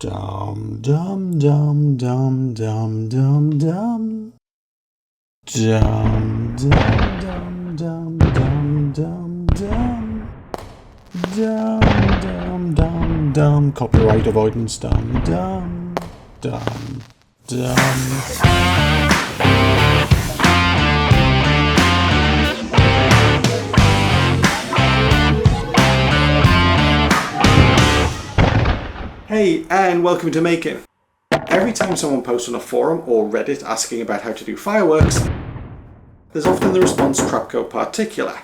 Dum dum dum dum dum dum dum. Dum dum dum dum dum dum dum. Dum dum dum dum. Copyright avoidance. Dum dum dum dum. Hey, and welcome to Making. Every time someone posts on a forum or Reddit asking about how to do fireworks, there's often the response Trapcode Particular.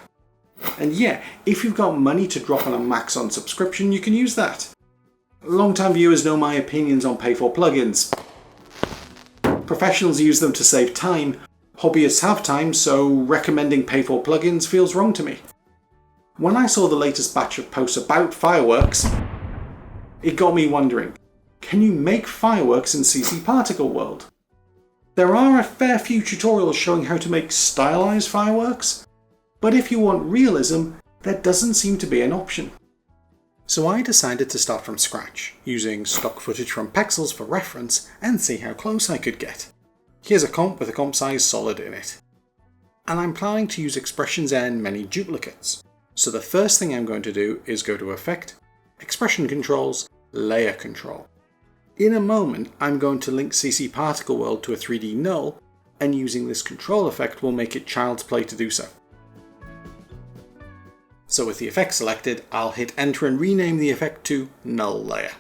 And yeah, if you've got money to drop on a Max on subscription, you can use that. Long-time viewers know my opinions on pay-for plugins. Professionals use them to save time. Hobbyists have time, so recommending pay-for plugins feels wrong to me. When I saw the latest batch of posts about fireworks, it got me wondering, can you make fireworks in CC Particle World? There are a fair few tutorials showing how to make stylized fireworks, but if you want realism, that doesn't seem to be an option. So I decided to start from scratch, using stock footage from Pexels for reference and see how close I could get. Here's a comp with a comp size solid in it. And I'm planning to use expressions and many duplicates. So the first thing I'm going to do is go to Effect, Expression Controls, Layer Control. In a moment, I'm going to link CC Particle World to a 3D Null, and using this control effect will make it child's play to do so. So with the effect selected, I'll hit Enter and rename the effect to Null Layer.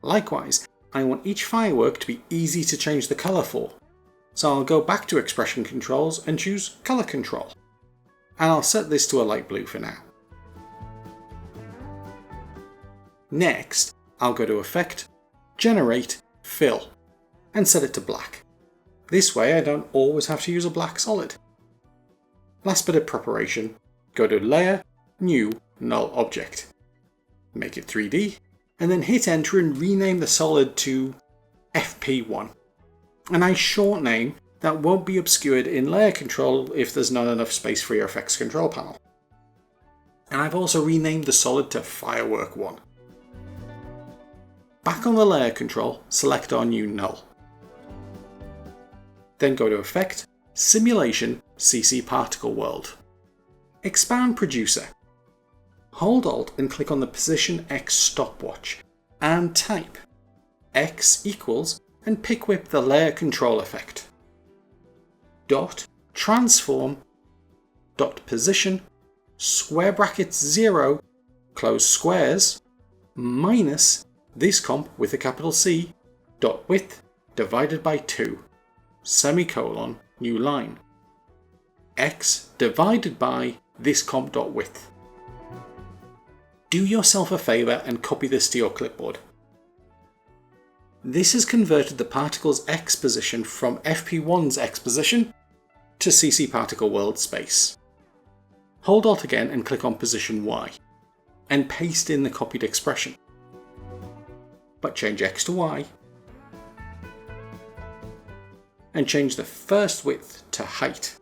Likewise, I want each firework to be easy to change the colour for. So I'll go back to Expression Controls and choose Colour Control. And I'll set this to a light blue for now. Next, I'll go to Effect, Generate, Fill, and set it to black. This way I don't always have to use a black solid. Last bit of preparation, go to Layer, New, Null Object. Make it 3D, and then hit Enter and rename the solid to FP1. A nice short name that won't be obscured in Layer Control if there's not enough space for your effects control panel. And I've also renamed the solid to Firework 1. Back on the Layer Control, select our new Null. Then go to Effect, Simulation, CC Particle World. Expand Producer. Hold Alt and click on the Position X stopwatch and type X equals and pick whip the Layer Control effect. Dot Transform dot Position square brackets 0 close squares minus this comp with a capital C dot width divided by 2 semicolon new line X divided by this comp dot width. Do yourself a favour and copy this to your clipboard. This has converted the particle's X position from FP1's X position to CC Particle World space. Hold Alt again and click on position Y and paste in the copied expression. But change X to Y and change the first width to height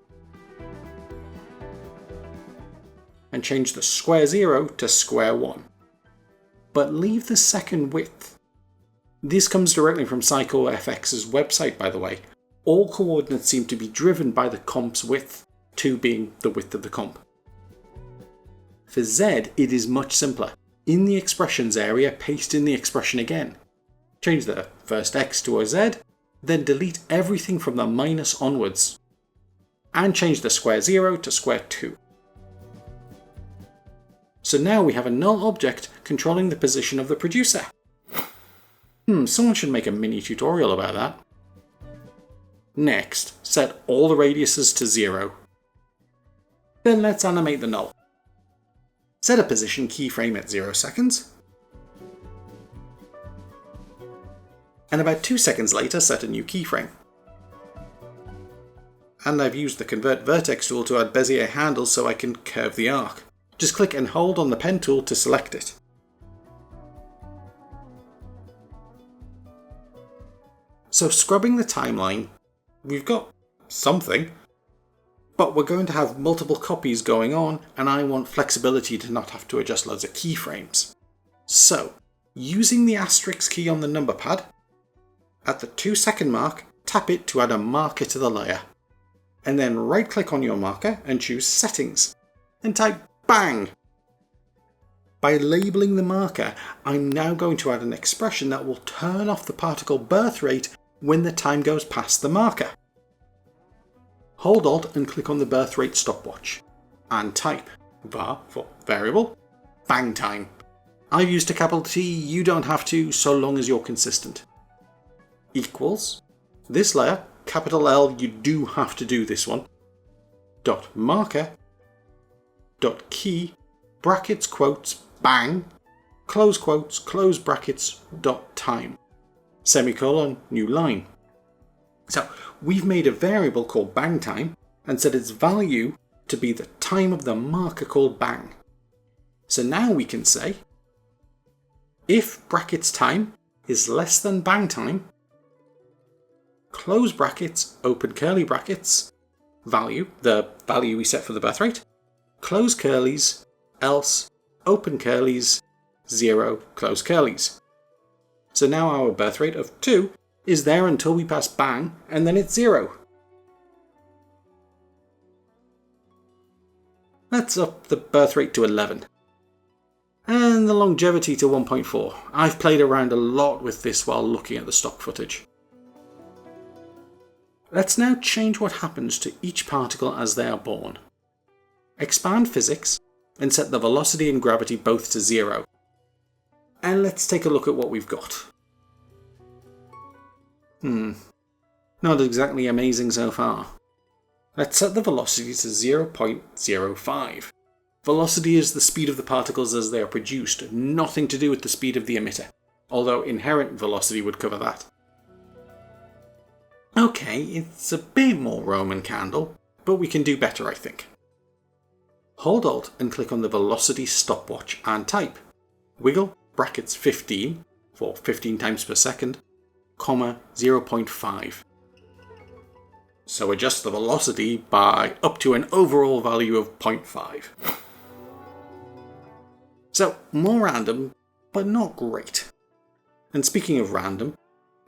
and change the square 0 to square 1, but leave the second width. This comes directly from PsychoFX's website, by the way. All coordinates seem to be driven by the comp's width, 2 being the width of the comp. For Z, it is much simpler. In the expressions area, paste in the expression again. Change the first X to a Z, then delete everything from the minus onwards. And change the square 0 to square 2. So now we have a null object controlling the position of the producer. Someone should make a mini tutorial about that. Next, set all the radiuses to 0. Then let's animate the null. Set a position keyframe at 0 seconds. And about 2 seconds later, set a new keyframe. And I've used the Convert Vertex tool to add Bezier handles so I can curve the arc. Just click and hold on the pen tool to select it. So scrubbing the timeline, we've got something, but we're going to have multiple copies going on and I want flexibility to not have to adjust loads of keyframes. So Using the asterisk key on the number pad, at the 2-second mark, tap it to add a marker to the layer. And then right-click on your marker and choose Settings. And type BANG. By labeling the marker, I'm now going to add an expression that will turn off the particle birth rate when the time goes past the marker. Hold Alt and click on the birth rate stopwatch. And type var for variable, bang time. I've used a capital T, you don't have to, so long as you're consistent. Equals, this layer, capital L, you do have to do this one, dot marker, dot key, brackets, quotes, bang, close quotes, close brackets, dot time, semicolon, new line. So we've made a variable called bang time and set its value to be the time of the marker called bang. So now we can say, if brackets time is less than bang time, close brackets, open curly brackets, value, the value we set for the birth rate, close curlies, else, open curlies, 0, close curlies. So now our birth rate of 2 is there until we pass bang, and then it's 0. Let's up the birth rate to 11. And the longevity to 1.4. I've played around a lot with this while looking at the stock footage. Let's now change what happens to each particle as they are born. Expand physics and set the velocity and gravity both to 0. And let's take a look at what we've got. Not exactly amazing so far. Let's set the velocity to 0.05. Velocity is the speed of the particles as they are produced, nothing to do with the speed of the emitter, although inherent velocity would cover that. Okay, it's a bit more Roman candle, but we can do better, I think. Hold Alt and click on the velocity stopwatch and type wiggle brackets 15 for 15 times per second, comma 0.5. So adjust the velocity by up to an overall value of 0.5. So more random, but not great. And speaking of random,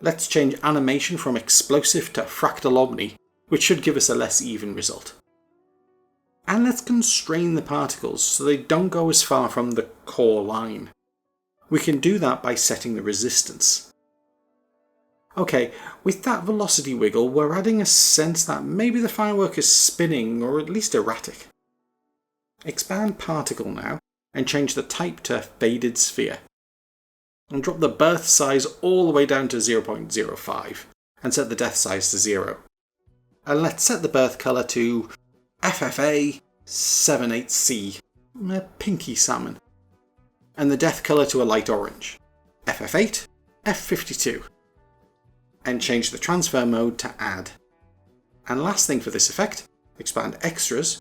let's change animation from explosive to fractal omni, which should give us a less even result. And let's constrain the particles so they don't go as far from the core line. We can do that by setting the resistance. Okay, with that velocity wiggle, we're adding a sense that maybe the firework is spinning or at least erratic. Expand particle now and change the type to faded sphere. And drop the birth size all the way down to 0.05 and set the death size to 0. And let's set the birth colour to FFA 78C, a pinky salmon. And the death colour to a light orange, FF8, F52. And change the transfer mode to add. And last thing for this effect, expand extras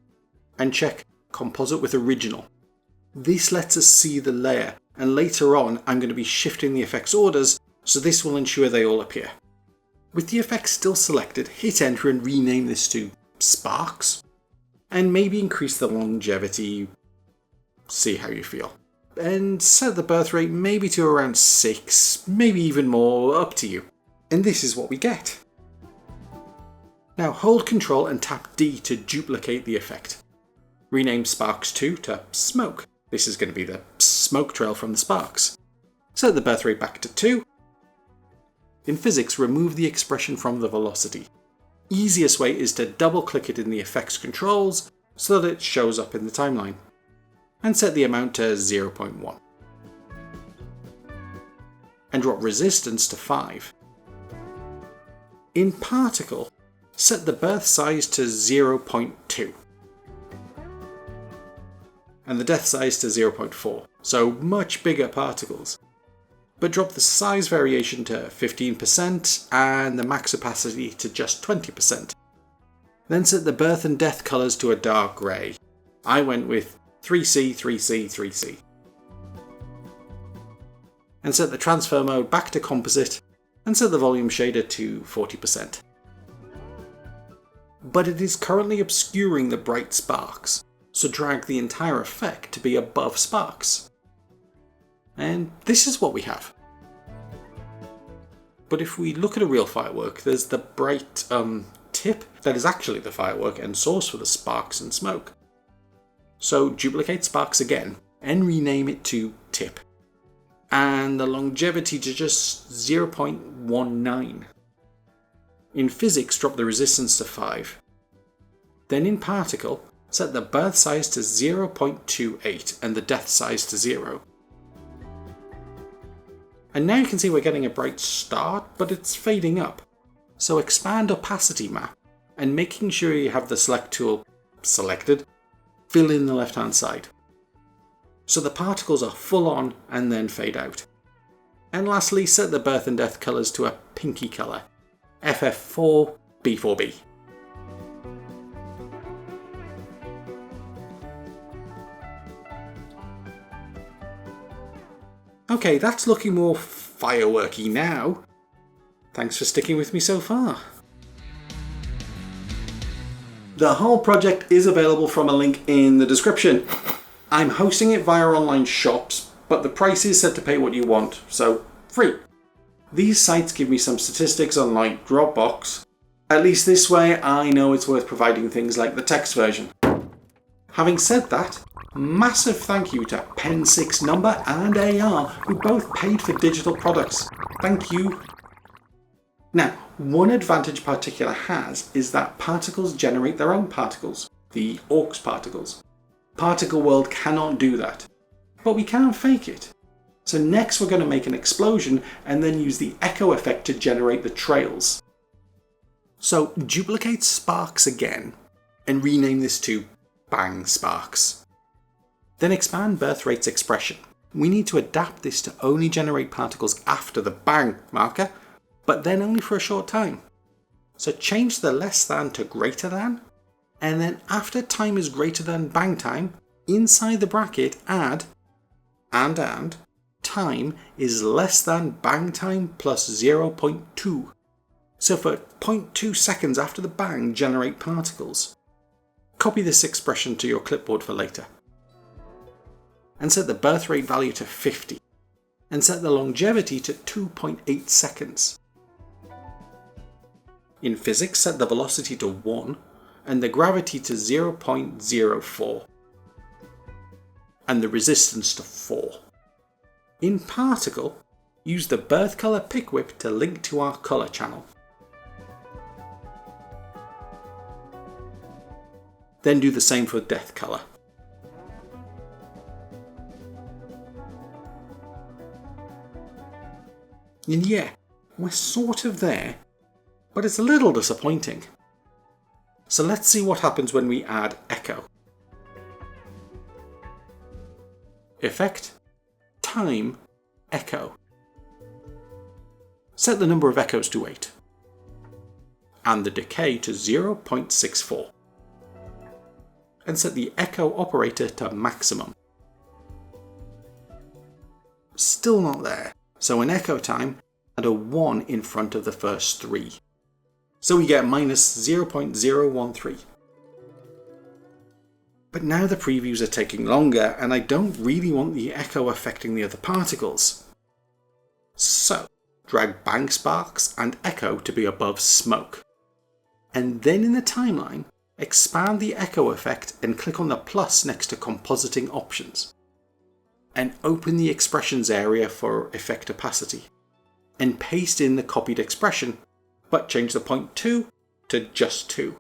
and check composite with original. This lets us see the layer, and later on I'm going to be shifting the effects orders, so this will ensure they all appear. With the effects still selected, hit enter and rename this to Sparks, and maybe increase the longevity, see how you feel. And set the birth rate maybe to around 6, maybe even more, up to you. And this is what we get. Now hold Ctrl and tap D to duplicate the effect. Rename Sparks 2 to Smoke. This is going to be the smoke trail from the sparks. Set the birth rate back to 2. In physics, remove the expression from the velocity. Easiest way is to double click it in the effects controls so that it shows up in the timeline. And set the amount to 0.1. And drop resistance to 5. In particle, set the birth size to 0.2. And the death size to 0.4, so much bigger particles. But drop the size variation to 15% and the max opacity to just 20%. Then set the birth and death colours to a dark grey. I went with 3C, 3C, 3C. And set the transfer mode back to composite and set the volume shader to 40%. But it is currently obscuring the bright sparks, so drag the entire effect to be above sparks. And this is what we have. But if we look at a real firework, there's the bright tip that is actually the firework and source for the sparks and smoke. So duplicate sparks again and rename it to tip. And the longevity to just 0.19. In physics, drop the resistance to 5. Then in particle, set the birth size to 0.28 and the death size to 0. And now you can see we're getting a bright start, but it's fading up. So expand opacity map and making sure you have the select tool selected, fill in the left hand side. So the particles are full on and then fade out. And lastly, set the birth and death colors to a pinky color, FF4 B4B. Okay, that's looking more fireworky now. Thanks for sticking with me so far. The whole project is available from a link in the description. I'm hosting it via online shops, but the price is set to pay what you want, so free. These sites give me some statistics unlike Dropbox. At least this way I know it's worth providing things like the text version. Having said that, massive thank you to Pen6 Number and AR, who both paid for digital products. Thank you. Now, one advantage Particular has is that particles generate their own particles, the aux particles. Particle World cannot do that, but we can fake it. So next we're going to make an explosion and then use the echo effect to generate the trails. So duplicate sparks again and rename this to BANG sparks. Then expand birth rate's expression. We need to adapt this to only generate particles after the BANG marker, but then only for a short time. So change the less than to greater than, and then after time is greater than BANG time, inside the bracket add and time is less than BANG time plus 0.2. So for 0.2 seconds after the BANG, generate particles. Copy this expression to your clipboard for later. And set the birth rate value to 50. And set the longevity to 2.8 seconds. In physics, set the velocity to 1 and the gravity to 0.04. And the resistance to 4. In particle, use the birth color pick whip to link to our color channel. Then do the same for death color. And yeah, we're sort of there, but it's a little disappointing. So let's see what happens when we add echo. Effect, time, echo. Set the number of echoes to 8 and the decay to 0.64. And set the echo operator to maximum. Still not there, so in echo time, add a 1 in front of the first 3. So we get minus 0.013. But now the previews are taking longer and I don't really want the echo affecting the other particles. So, drag BANG sparks and echo to be above smoke. And then in the timeline, expand the echo effect and click on the plus next to compositing options. And open the expressions area for effect opacity. And paste in the copied expression, but change the 0.2 to just 2.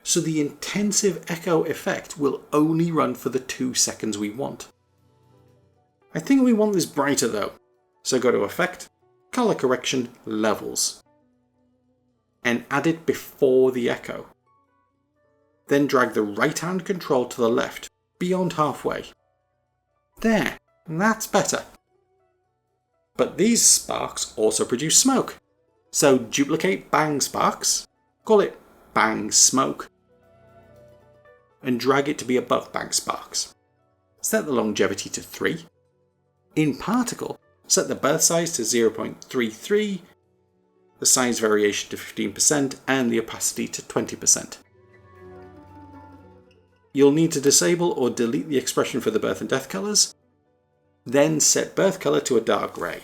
So the intensive echo effect will only run for the 2 seconds we want. I think we want this brighter though, so go to Effect, Color Correction, Levels, and add it before the echo. Then drag the right hand control to the left, beyond halfway. There, that's better. But these sparks also produce smoke. So duplicate BANG sparks, call it BANG smoke, and drag it to be above BANG sparks. Set the longevity to 3. In particle, set the birth size to 0.33, the size variation to 15%, and the opacity to 20%. You'll need to disable or delete the expression for the birth and death colors. Then set birth color to a dark grey.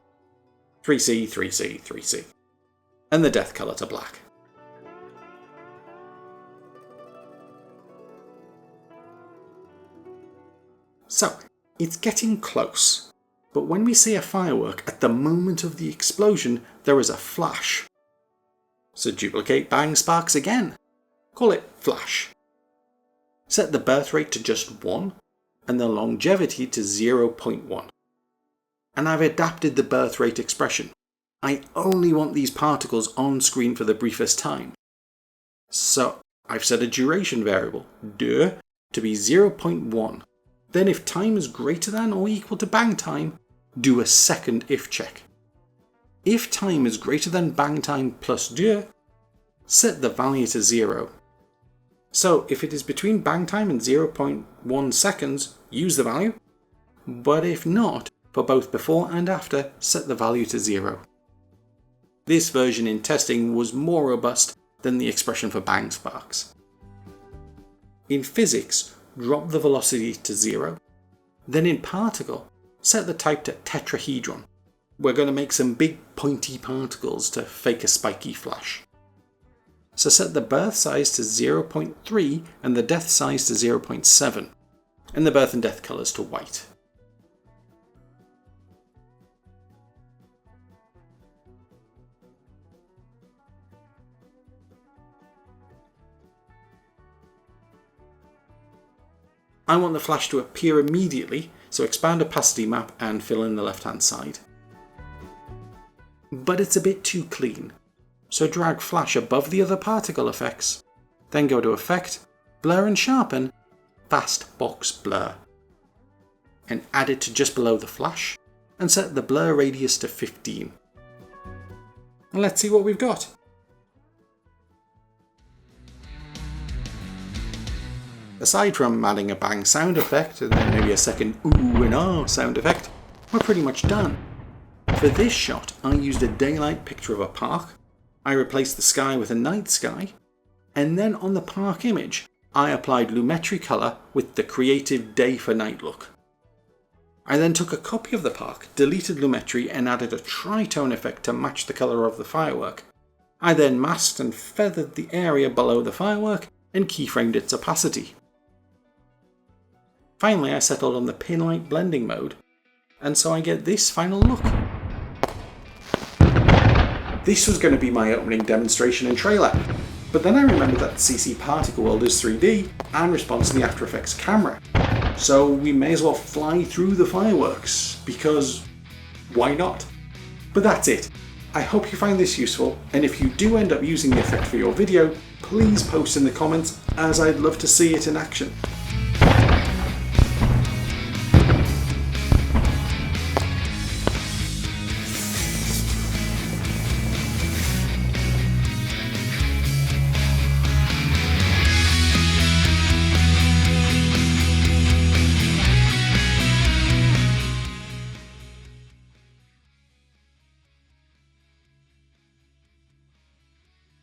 3C, 3C, 3C. And the death color to black. So, it's getting close. But when we see a firework, at the moment of the explosion, there is a flash. So duplicate bang sparks again. Call it flash. Set the birth rate to just 1 and the longevity to 0.1. And I've adapted the birth rate expression. I only want these particles on screen for the briefest time. So I've set a duration variable, to be 0.1. Then if time is greater than or equal to bang time, do a second if check. If time is greater than bang time plus set the value to 0. So if it is between bang time and 0.1 seconds, use the value. But if not, for both before and after, set the value to 0. This version in testing was more robust than the expression for bang sparks. In physics, drop the velocity to 0. Then in particle, set the type to tetrahedron. We're going to make some big pointy particles to fake a spiky flash. So set the birth size to 0.3 and the death size to 0.7, and the birth and death colors to white. I want the flash to appear immediately, so expand opacity map and fill in the left hand side. But it's a bit too clean, so drag flash above the other particle effects, then go to Effect, Blur and Sharpen, Fast Box Blur, and add it to just below the flash, and set the blur radius to 15. And let's see what we've got. Aside from adding a bang sound effect and then maybe a second ooh and ah sound effect, we're pretty much done. For this shot, I used a daylight picture of a park, I replaced the sky with a night sky, and then on the park image, I applied Lumetri color with the creative day for night look. I then took a copy of the park, deleted Lumetri and added a tritone effect to match the color of the firework. I then masked and feathered the area below the firework and keyframed its opacity. Finally, I settled on the pinlight blending mode, and so I get this final look. This was going to be my opening demonstration and trailer, but then I remembered that CC Particle World is 3D and responds to the After Effects camera, so we may as well fly through the fireworks, because why not? But that's it. I hope you find this useful, and if you do end up using the effect for your video, please post in the comments, as I'd love to see it in action.